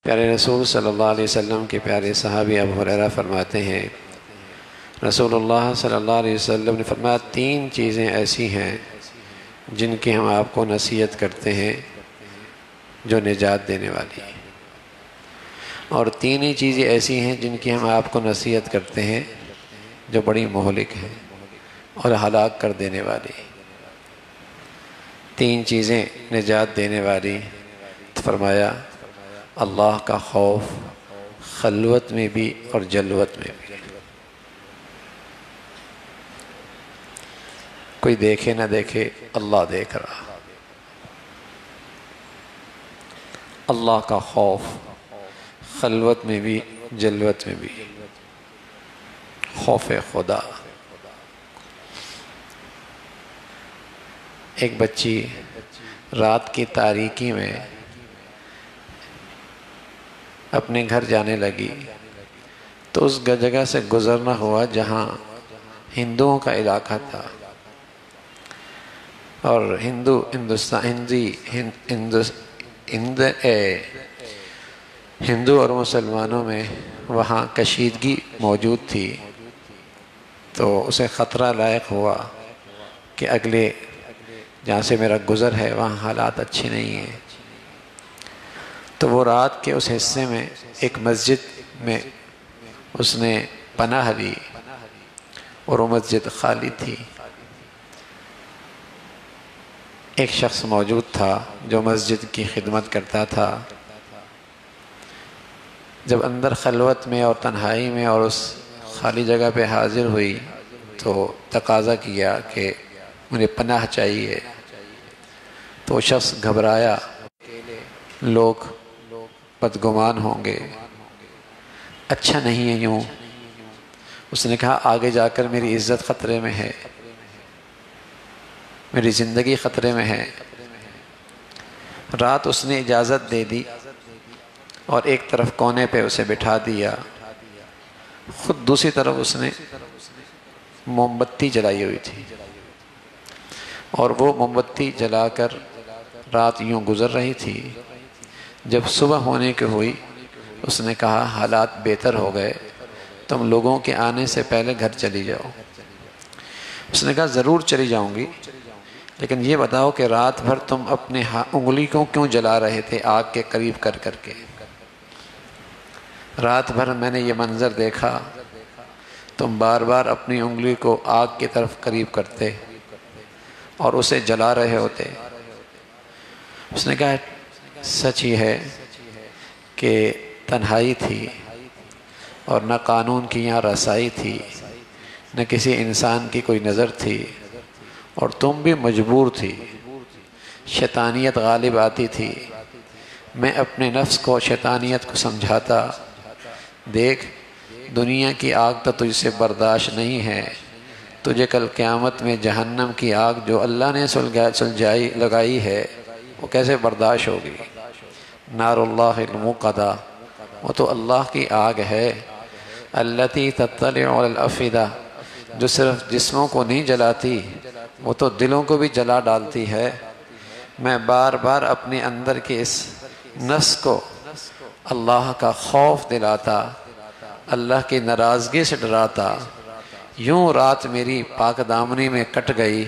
پیارے رسول صلی اللہ علیہ وسلم کے پیارے صحابی ابو ہریرہ فرماتے ہیں، رسول اللہ صلی اللہ علیہ وسلم نے فرمایا 3 چیزیں ایسی ہیں جن کی ہم آپ کو نصیحت کرتے ہیں جو نجات دینے والی ہیں، اور 3 ہی چیزیں ایسی ہیں جن کی ہم آپ کو نصیحت کرتے ہیں جو بڑی مہلک ہیں اور ہلاک کر دینے والی۔ 3 چیزیں نجات دینے والی، فرمایا اللہ کا خوف، خلوت میں بھی اور جلوت میں بھی۔ کوئی دیکھے نہ دیکھے، اللہ دیکھ رہا۔ اللہ کا خوف، خلوت میں بھی جلوت میں بھی، خوف خدا۔ ایک بچی رات کی تاریکی میں اپنے گھر جانے لگی تو اس جگہ سے گزرنا ہوا جہاں ہندوؤں کا علاقہ تھا، اور ہندو اور مسلمانوں میں وہاں کشیدگی موجود تھی، تو اسے خطرہ لاحق ہوا کہ اگلے جہاں سے میرا گزر ہے وہاں حالات اچھے نہیں ہیں، تو وہ رات کے اس حصے میں ایک مسجد میں اس نے پناہ لی، اور وہ مسجد خالی تھی۔ ایک شخص موجود تھا جو مسجد کی خدمت کرتا تھا۔ جب اندر خلوت میں اور تنہائی میں اور اس خالی جگہ پہ حاضر ہوئی تو تقاضا کیا کہ مجھے پناہ چاہیے، تو وہ شخص گھبرایا، لوگ بدگمان ہوں گے، اچھا نہیں ہے یوں۔ اس نے کہا آگے جا کر میری عزت خطرے میں ہے، میری زندگی خطرے میں ہے۔ رات اس نے اجازت دے دی اور ایک طرف کونے پہ اسے بٹھا دیا، خود دوسری طرف اس نے موم بتی جلائی ہوئی تھی، اور وہ موم بتی جلا کر رات یوں گزر رہی تھی۔ جب صبح ہونے کی ہوئی اس نے کہا حالات بہتر ہو گئے، تم لوگوں کے آنے سے پہلے گھر چلی جاؤ۔ اس نے کہا ضرور چلی جاؤں گی، لیکن یہ بتاؤ کہ رات بھر تم اپنے انگلی کو کیوں جلا رہے تھے آگ کے قریب کر کر کے؟ رات بھر میں نے یہ منظر دیکھا، تم بار بار اپنی انگلی کو آگ کی طرف قریب کرتے اور اسے جلا رہے ہوتے۔ اس نے کہا سچ ہی ہے کہ تنہائی تھی، اور نہ قانون کی یہاں رسائی تھی، نہ کسی انسان کی کوئی نظر تھی، اور تم بھی مجبور تھی، شیطانیت غالب آتی تھی۔ میں اپنے نفس کو شیطانیت کو سمجھاتا، دیکھ دنیا کی آگ تو تجھ سے برداشت نہیں ہے، تجھے کل قیامت میں جہنم کی آگ جو اللہ نے لگائی ہے وہ کیسے برداشت ہوگی؟ نار اللہ الموقدہ، وہ تو اللہ کی آگ ہے، التی تطلع علی الافئدہ، جو صرف جسموں کو نہیں جلاتی، وہ تو دلوں کو بھی جلا ڈالتی ہے۔ میں بار بار اپنے اندر کے اس نفس کو اللہ کا خوف دلاتا، اللہ کی ناراضگی سے ڈراتا، یوں رات میری پاک دامنی میں کٹ گئی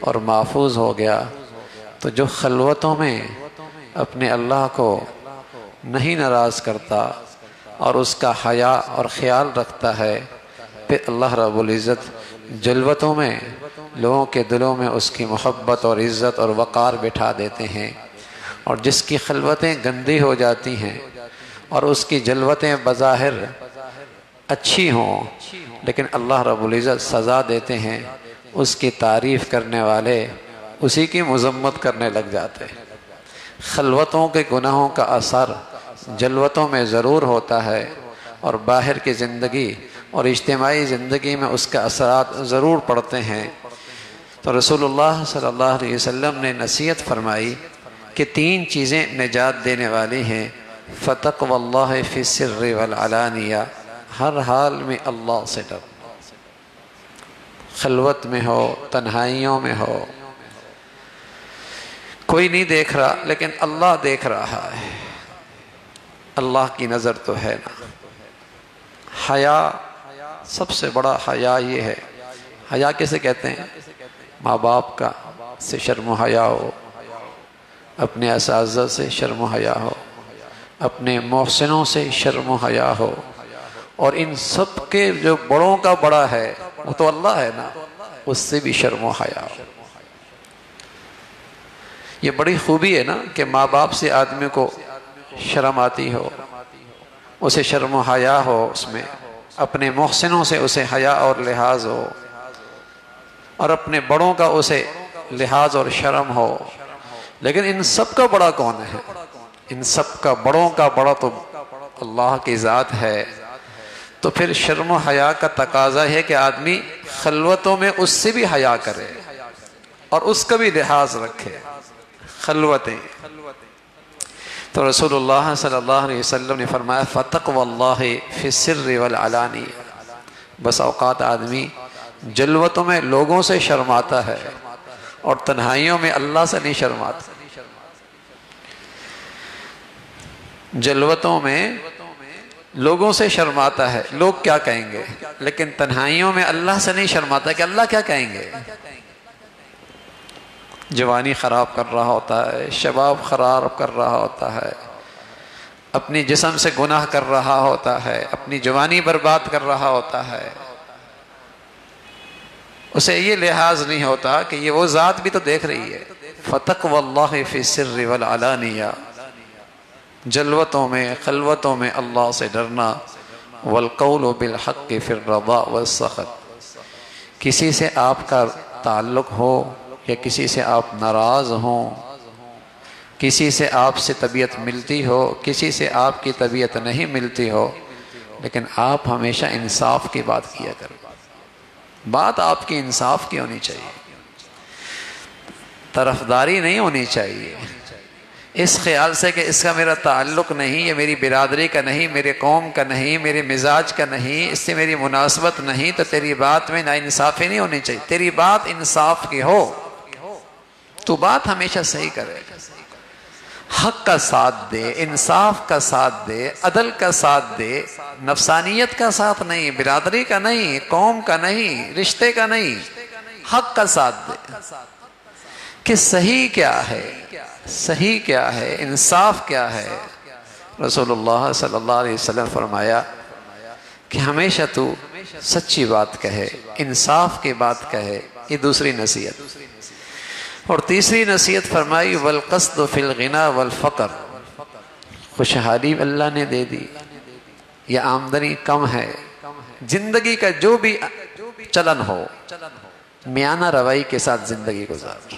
اور محفوظ ہو گیا۔ تو جو خلوتوں میں اپنے اللہ کو نہیں ناراض کرتا اور اس کا حیا اور خیال رکھتا ہے، پھر اللہ رب العزت جلوتوں میں لوگوں کے دلوں میں اس کی محبت اور عزت اور وقار بٹھا دیتے ہیں۔ اور جس کی خلوتیں گندی ہو جاتی ہیں اور اس کی جلوتیں بظاہر اچھی ہوں، لیکن اللہ رب العزت سزا دیتے ہیں، اس کی تعریف کرنے والے اسی کی مذمت کرنے لگ جاتے ہیں۔ خلوتوں کے گناہوں کا اثر جلوتوں میں ضرور ہوتا ہے، اور باہر کی زندگی اور اجتماعی زندگی میں اس کے اثرات ضرور پڑتے ہیں۔ تو رسول اللہ صلی اللہ علیہ وسلم نے نصیحت فرمائی کہ 3 چیزیں نجات دینے والی ہیں، فَتَقْوَى اللَّهِ فِي السِّرِّ وَالْعَلَانِيَةِ، ہر حال میں اللہ سے ڈر، خلوت میں ہو، تنہائیوں میں ہو، کوئی نہیں دیکھ رہا لیکن اللہ دیکھ رہا ہے۔ اللہ کی نظر تو ہے نا۔ حیا، سب سے بڑا حیا یہ ہے۔ حیا کیسے کہتے ہیں؟ ماں باپ کا سے شرم و حیا ہو، اپنے اساتذہ سے شرم و حیا ہو، اپنے محسنوں سے شرم و حیا ہو، اور ان سب کے جو بڑوں کا بڑا ہے وہ تو اللہ ہے نا، اس سے بھی شرم و حیا ہو۔ یہ بڑی خوبی ہے نا کہ ماں باپ سے آدمی کو شرم آتی ہو، اسے شرم و حیا ہو، اس میں اپنے محسنوں سے اسے حیا اور لحاظ ہو، اور اپنے بڑوں کا اسے لحاظ اور شرم ہو۔ لیکن ان سب کا بڑا کون ہے؟ ان سب کا بڑوں کا بڑا تو اللہ کی ذات ہے۔ تو پھر شرم و حیا کا تقاضا ہے کہ آدمی خلوتوں میں اس سے بھی حیا کرے اور اس کا بھی لحاظ رکھے، خلوتیں۔ تو رسول اللہ صلی اللہ علیہ وسلم نے فرمایا فَتَقْوَ اللَّهِ فِي السِّرِّ وَالْعَلَانِيَةِ۔ بس اوقات آدمی جلوتوں میں لوگوں سے شرماتا ہے اور تنہائیوں میں اللہ سے نہیں شرماتا۔ جلوتوں میں لوگوں سے شرماتا ہے، لوگ کیا کہیں گے، لیکن تنہائیوں میں اللہ سے نہیں شرماتا کہ اللہ کیا کہیں گے۔ جوانی خراب کر رہا ہوتا ہے، شباب خراب کر رہا ہوتا ہے، اپنی جسم سے گناہ کر رہا ہوتا ہے، اپنی جوانی برباد کر رہا ہوتا ہے، اسے یہ لحاظ نہیں ہوتا کہ یہ وہ ذات بھی تو دیکھ رہی ہے۔ فَتَقْوَ اللَّهِ فِي السِّرِّ وَالْعَلَانِيَةِ، جلوتوں میں خلوتوں میں اللہ سے ڈرنا۔ وَالْقَوْلُ بِالْحَقِّ فِي الرَّضَاءِ وَالسَّخَطِ، کسی سے آپ کا تعلق ہو یا کسی سے آپ ناراض ہوں، کسی سے آپ سے طبیعت ملتی ہو، کسی سے آپ کی طبیعت نہیں ملتی ہو، لیکن آپ ہمیشہ انصاف کی بات کیا کریں۔ بات آپ کی انصاف کی ہونی چاہیے، طرفداری نہیں ہونی چاہیے اس خیال سے کہ اس کا میرا تعلق نہیں، یہ میری برادری کا نہیں، میرے قوم کا نہیں، میرے مزاج کا نہیں، اس سے میری مناسبت نہیں، تو تیری بات میں ناانصافی نہیں ہونی چاہیے۔ تیری بات انصاف کی ہو، تو بات ہمیشہ صحیح کرے، حق کا ساتھ دے، انصاف کا ساتھ دے، عدل کا ساتھ دے، نفسانیت کا ساتھ نہیں، برادری کا نہیں، قوم کا نہیں، رشتے کا نہیں، حق کا ساتھ دے کہ صحیح کیا ہے، صحیح کیا ہے، انصاف کیا ہے۔ رسول اللہ صلی اللہ علیہ وسلم فرمایا کہ ہمیشہ تو سچی بات کہے، انصاف کی بات کہے، یہ دوسری نصیحت۔ اور تیسری نصیحت فرمائی والقصد فی الغنا والفقر، خوشحالی اللہ نے دے دی یا آمدنی کم ہے، زندگی کا جو بھی چلن ہو، میانہ روی کے ساتھ زندگی گزار،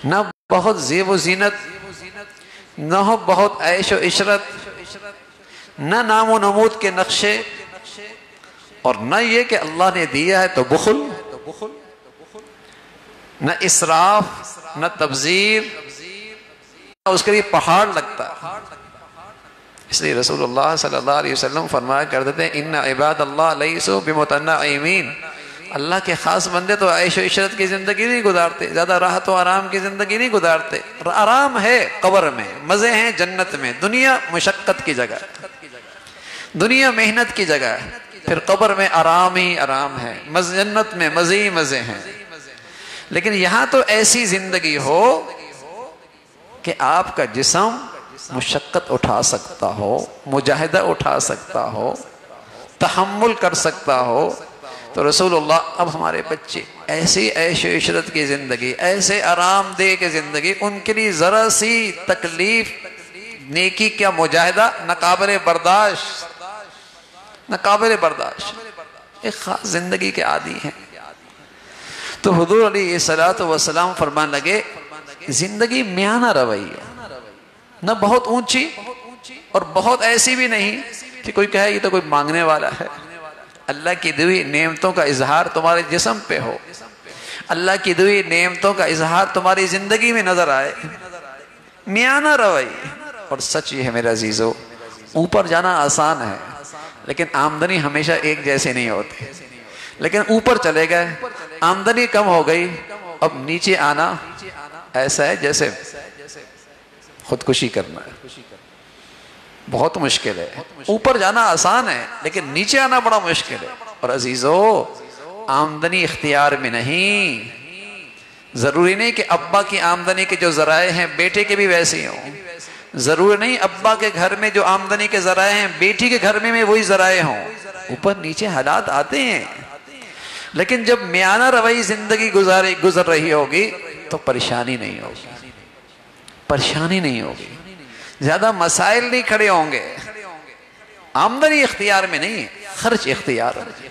نہ بہت زیب و زینت، نہ ہو بہت عیش و عشرت، نہ نام و نمود کے نقشے، اور نہ یہ کہ اللہ نے دیا ہے تو بخل، نہ اسراف، نہ تبذیر، اس کے لیے پہاڑ لگتا ہے۔ اس لیے رسول اللہ صلی اللہ علیہ وسلم فرمایا کرتے تھے ان عباد اللہ لیسوا بمتنعمین، اللہ کے خاص بندے تو عیش و عشرت کی زندگی نہیں گزارتے، زیادہ راحت و آرام کی زندگی نہیں گزارتے۔ آرام ہے قبر میں، مزے ہیں جنت میں، دنیا مشقت کی جگہ، دنیا محنت کی جگہ ہے، پھر قبر میں آرام ہی آرام ہے، جنت میں مزے ہی مزے ہیں۔ لیکن یہاں تو ایسی زندگی ہو کہ آپ کا جسم مشقت اٹھا سکتا ہو، مجاہدہ اٹھا سکتا ہو، تحمل کر سکتا ہو۔ تو رسول اللہ اب ہمارے بچے ایسی عیش و عشرت کی زندگی، ایسے آرام دہ کی زندگی، ان کے لیے ذرا سی تکلیف، نیکی کیا مجاہدہ ناقابل برداشت، ناقابل برداشت، ایک خاص زندگی کے عادی ہیں۔ تو حضور علیہ السلام فرمان لگے زندگی میانہ روی ہے، نہ بہت اونچی اور بہت ایسی بھی نہیں کہ کوئی کہے یہ تو کوئی مانگنے والا ہے۔ اللہ کی دی نعمتوں کا اظہار تمہارے جسم پہ ہو، اللہ کی دی نعمتوں کا اظہار تمہاری زندگی میں نظر آئے، میانہ روی۔ اور سچ یہ ہے میرے عزیزو، اوپر جانا آسان ہے لیکن آمدنی ہمیشہ ایک جیسے نہیں ہوتی۔ لیکن اوپر چلے گئے، آمدنی کم ہو گئی، اب نیچے آنا ایسا ہے جیسے خودکشی کرنا ہے، بہت مشکل ہے۔ اوپر جانا آسان ہے لیکن نیچے آنا بڑا مشکل ہے۔ اور عزیزو، آمدنی اختیار میں نہیں، ضروری نہیں کہ ابا کی آمدنی کے جو ذرائع ہیں بیٹے کے بھی ویسے ہوں، ضروری نہیں ابا کے گھر میں جو آمدنی کے ذرائع ہیں بیٹی کے گھر میں وہی ذرائع ہوں۔ اوپر نیچے حالات آتے ہیں، لیکن جب میانہ روی زندگی گزر رہی ہوگی تو پریشانی نہیں ہوگی، پریشانی نہیں ہوگی، زیادہ مسائل نہیں کھڑے ہوں گے۔ آمدنی اختیار میں نہیں، خرچ اختیار میں۔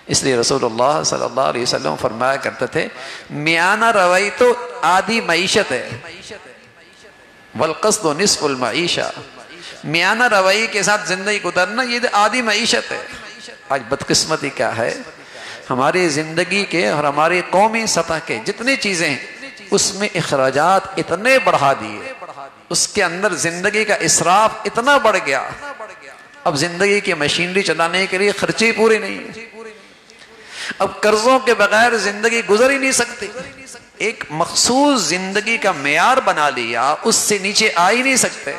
اس لیے رسول اللہ صلی اللہ علیہ وسلم فرمایا کرتے تھے میانہ روی تو آدھی معیشت ہے، والقصد نصف المعیشہ، میانہ روی کے ساتھ زندگی گزارنا یہ آدھی معیشت ہے۔ آج بدقسمتی کیا ہے، ہماری زندگی کے اور ہماری قومی سطح کے جتنی چیزیں ہیں اس میں اخراجات اتنے بڑھا دیے، اس کے اندر زندگی کا اسراف اتنا بڑھ گیا، اب زندگی کی مشینری چلانے کے لیے خرچے پورے نہیں ہیں، اب قرضوں کے بغیر زندگی گزر ہی نہیں سکتی، ایک مخصوص زندگی کا معیار بنا لیا، اس سے نیچے آ ہی نہیں سکتے۔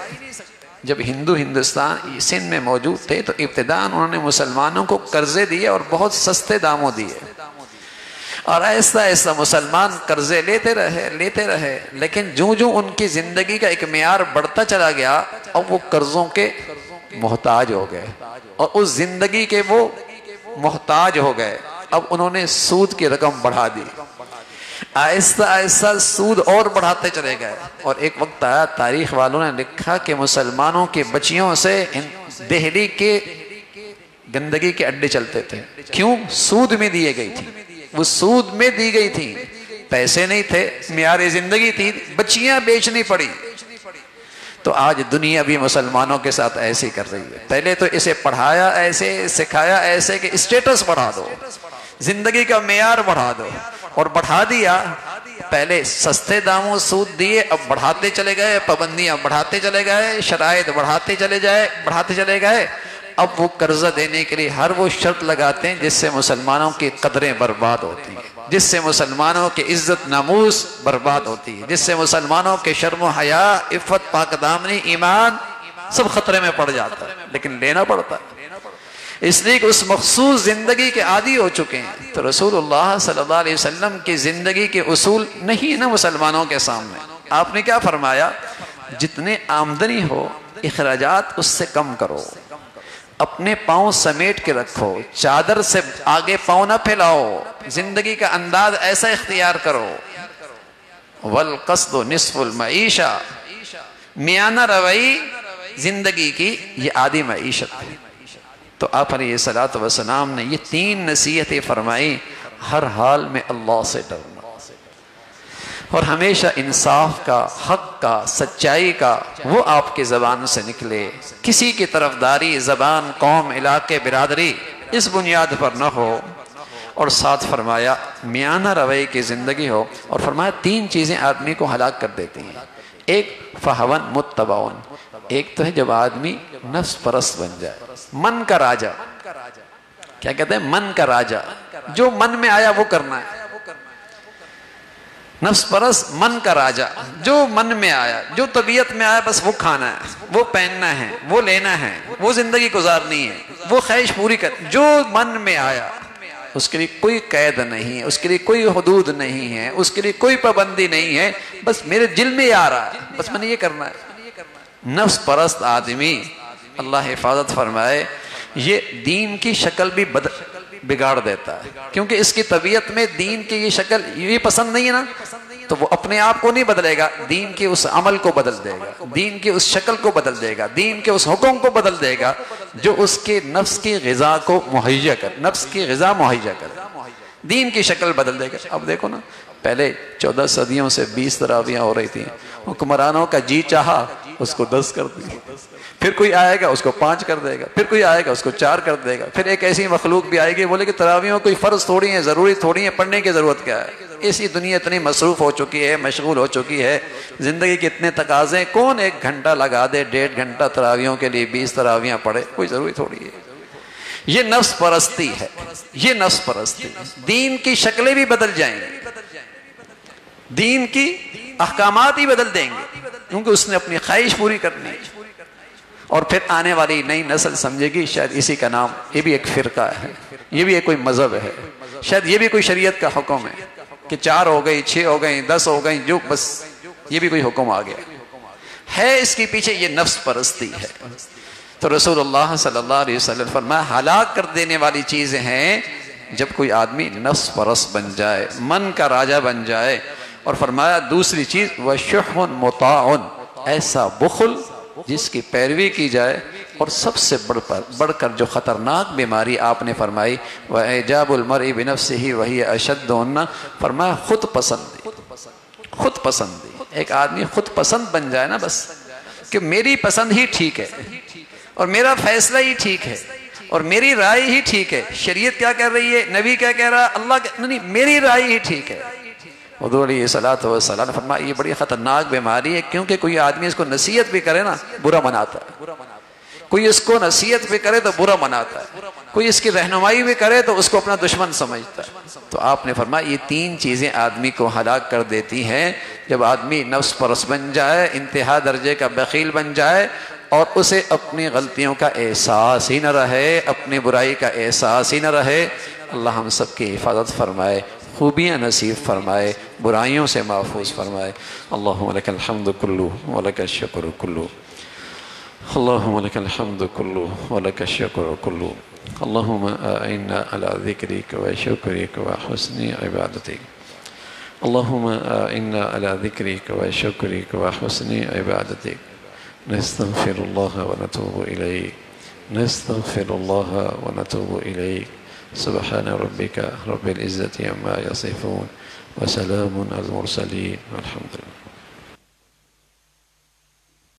جب ہندوستان سندھ میں موجود تھے تو ابتداء انہوں نے مسلمانوں کو قرضے دیے اور بہت سستے داموں دیے، اور ایسا ایسا مسلمان قرضے لیتے رہے، لیکن جو ان کی زندگی کا ایک معیار بڑھتا چلا گیا اب وہ قرضوں کے محتاج ہو گئے، اور اس زندگی کے وہ محتاج ہو گئے۔ اب انہوں نے سود کی رقم بڑھا دی، آہستہ آہستہ سود اور بڑھاتے چلے گئے، اور ایک وقت آیا تاریخ والوں نے لکھا کہ مسلمانوں کے بچیوں سے دہلی کے گندگی کے اڈے چلتے تھے، کیوں؟ سود میں دیے گئی تھی، وہ سود میں دی گئی تھی، پیسے نہیں تھے، معیار زندگی تھی، بچیاں بیچنی پڑی۔ تو آج دنیا بھی مسلمانوں کے ساتھ ایسے کر رہی ہے، پہلے تو اسے پڑھایا ایسے، سکھایا ایسے کہ اسٹیٹس بڑھا دو، زندگی کا معیار بڑھا دو، اور بڑھا دیا۔ پہلے سستے داموں سود دیے، اب بڑھاتے چلے گئے، پابندیاں بڑھاتے چلے گئے، شرائط بڑھاتے چلے گئے۔ اب وہ قرضہ دینے کے لیے ہر وہ شرط لگاتے ہیں جس سے مسلمانوں کی قدریں برباد ہوتی ہیں، جس سے مسلمانوں کی عزت ناموس برباد ہوتی ہے، جس سے مسلمانوں کے شرم و حیا، عفت، پاک دامنی، ایمان سب خطرے میں پڑ جاتا ہے، لیکن لینا پڑتا ہے، اس لیے کہ اس مخصوص زندگی کے عادی ہو چکے ہیں۔ تو رسول اللہ صلی اللہ علیہ وسلم کی زندگی کے اصول نہیں نا مسلمانوں کے سامنے۔ آپ نے کیا فرمایا؟ جتنے آمدنی ہو اخراجات اس سے کم کرو، اپنے پاؤں سمیٹ کے رکھو، چادر سے آگے پاؤں نہ پھیلاؤ، زندگی کا انداز ایسا اختیار کرو۔ والقصد نصف المعیشہ، میانہ روی زندگی کی یہ آدھی معیشت ہے۔ تو آپ علیہ الصلوۃ والسلام نے یہ 3 نصیحتیں فرمائی، ہر حال میں اللہ سے ڈرنا، اور ہمیشہ انصاف کا، حق کا، سچائی کا وہ آپ کی زبان سے نکلے، کسی کی طرفداری زبان، قوم، علاقے، برادری اس بنیاد پر نہ ہو۔ اور ساتھ فرمایا میانہ روی کی زندگی ہو، اور فرمایا 3 چیزیں آدمی کو ہلاک کر دیتی ہیں۔ ایک فہون متبعون، ایک تو ہے جب آدمی نفس پرست بن جائے، من کا راجہ، کیا کہتے ہیں؟ من کا راجہ، جو من میں آیا وہ کرنا ہے، نفس پرست، من کا راجہ، جو من میں آیا، جو طبیعت میں آیا بس وہ کھانا ہے، وہ پہننا ہے، وہ لینا ہے، وہ زندگی گزارنی ہے، وہ خواہش پوری کر، جو من میں آیا، اس کے لیے کوئی قید نہیں ہے، اس کے لیے کوئی حدود نہیں ہے، اس کے لیے کوئی پابندی نہیں ہے، بس میرے دل میں آ رہا ہے، بس میں نے یہ کرنا ہے۔ نفس پرست آدمی، اللہ حفاظت فرمائے، یہ دین کی شکل بھی بگاڑ دیتا ہے، کیونکہ اس کی طبیعت میں دین کی یہ شکل یہ پسند نہیں ہے نا، تو وہ اپنے آپ کو نہیں بدلے گا، دین کے اس عمل کو بدل دے گا، دین کی اس شکل کو بدل دے گا، دین کے اس حکم کو بدل دے گا جو اس کے نفس کی غذا کو مہیا کر، نفس کی غذا مہیا کر، دین کی شکل بدل دے گا۔ اب دیکھو نا، پہلے 14 صدیوں سے 20 تراویحیں ہو رہی تھیں، حکمرانوں کا جی چاہا اس کو 10 کر دی، پھر کوئی آئے گا اس کو 5 کر دے گا، پھر کوئی آئے گا اس کو 4 کر دے گا، پھر ایک ایسی مخلوق بھی آئے گی بولے کہ تراویحوں کوئی فرض تھوڑی ہے، ضروری تھوڑی ہے، پڑھنے کی ضرورت کیا ہے؟ اسی دنیا اتنی مصروف ہو چکی ہے، مشغول ہو چکی ہے، زندگی کے اتنے تقاضے، کون 1 گھنٹہ لگا دے، 1.5 گھنٹہ تراویحوں کے لیے 20 تراویحیں پڑھے؟ کوئی ضروری تھوڑی ہے۔ یہ نفس پرستی ہے، یہ نفس پرستی، دین کی شکلیں بھی بدل جائیں گی، دین کی احکامات ہی بدل دیں گے، کیونکہ اس نے اپنی خواہش پوری کرنی ہے۔ اور پھر آنے والی نئی نسل سمجھے گی شاید اسی کا نام، یہ بھی ایک فرقہ ہے، یہ بھی ایک کوئی مذہب ہے، شاید یہ بھی کوئی شریعت کا حکم ہے کہ 4 ہو گئی، 6 ہو گئی، 10 ہو گئی، جو بس یہ بھی کوئی حکم آ گیا ہے۔ اس کے پیچھے یہ نفس پرستی ہے۔ تو رسول اللہ صلی اللہ علیہ وسلم فرمایا ہلاک کر دینے والی چیزیں ہیں جب کوئی آدمی نفس پرست بن جائے، من کا راجہ بن جائے۔ اور فرمایا دوسری چیز وَشُحٌ مُطَاعٌ، ایسا بخل جس کی پیروی کی جائے۔ اور سب سے بڑھ کر جو خطرناک بیماری آپ نے فرمائی وَإِعْجَابُ الْمَرْءِ بِنَفْسِهِ وَهِيَ أَشَدُّهُنَّ، فرمایا خود پسندی، خود پسندی۔ ایک آدمی خود پسند بن جائے نا، بس کہ میری پسند ہی ٹھیک ہے اور میرا فیصلہ ہی ٹھیک ہے اور میری رائے ہی ٹھیک ہے، شریعت کیا کہہ رہی ہے، نبی کیا کہہ رہا ہے، اللہ نہیں، میری رائے ہی ٹھیک ہے۔ حضور علیہ الصلوۃ والسلام نے فرمایا یہ بڑی خطرناک بیماری ہے، کیونکہ کوئی آدمی اس کو نصیحت بھی کرے نا برا مناتا ہے، کوئی اس کو نصیحت بھی کرے تو برا مناتا ہے، کوئی اس کی رہنمائی بھی کرے تو اس کو اپنا دشمن سمجھتا ہے۔ تو آپ نے فرمایا یہ 3 چیزیں آدمی کو ہلاک کر دیتی ہیں، جب آدمی نفس پرست بن جائے، انتہا درجے کا بخیل بن جائے، اور اسے اپنی غلطیوں کا احساس ہی نہ رہے، اپنی برائی کا احساس ہی نہ رہے۔ اللہ ہم سب کی حفاظت فرمائے، خوبیاں نصیب فرمائے، برائیوں سے محفوظ فرمائے۔ اللہم لک الحمد کلہ ولک الشکر کلہ، اللہم لک الحمد کلہ ولک الشکر کلہ، اللہم اعنا علی ذکرک و شکرک و حسن عبادتک، اللہم اعنا علی ذکرک و شکرک و حسن عبادتک، نستغفر اللہ ونتوب الیک، نستغفر اللہ ونتوب الیک، سبحان ربک رب العزة عما یصفون وسلام علی المرسلین والحمد للہ۔